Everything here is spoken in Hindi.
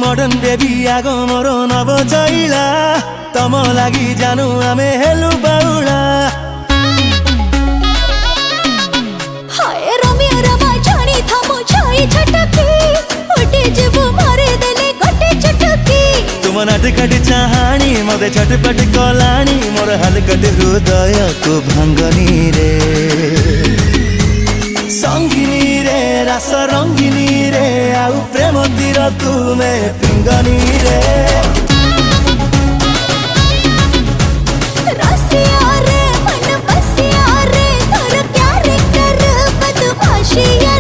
मडर्न बेबी आगो मोर नव चैला तम लागि जानु आमे हेलु बाउला हाय रमिया रमा जानी थामो छाई छटकी उठे जब मारे देले गोटे चटकी तुम नाटकट चाहानी मते छटपट कलानी मोर हलकट हृदय को भंगनी रे संगिनी रे रस रंगिनी रे आउ प्रेम तीर तुमे पिंगनी रे रसिया रे मन बसिया रे तोर प्यार कर बदमाशिया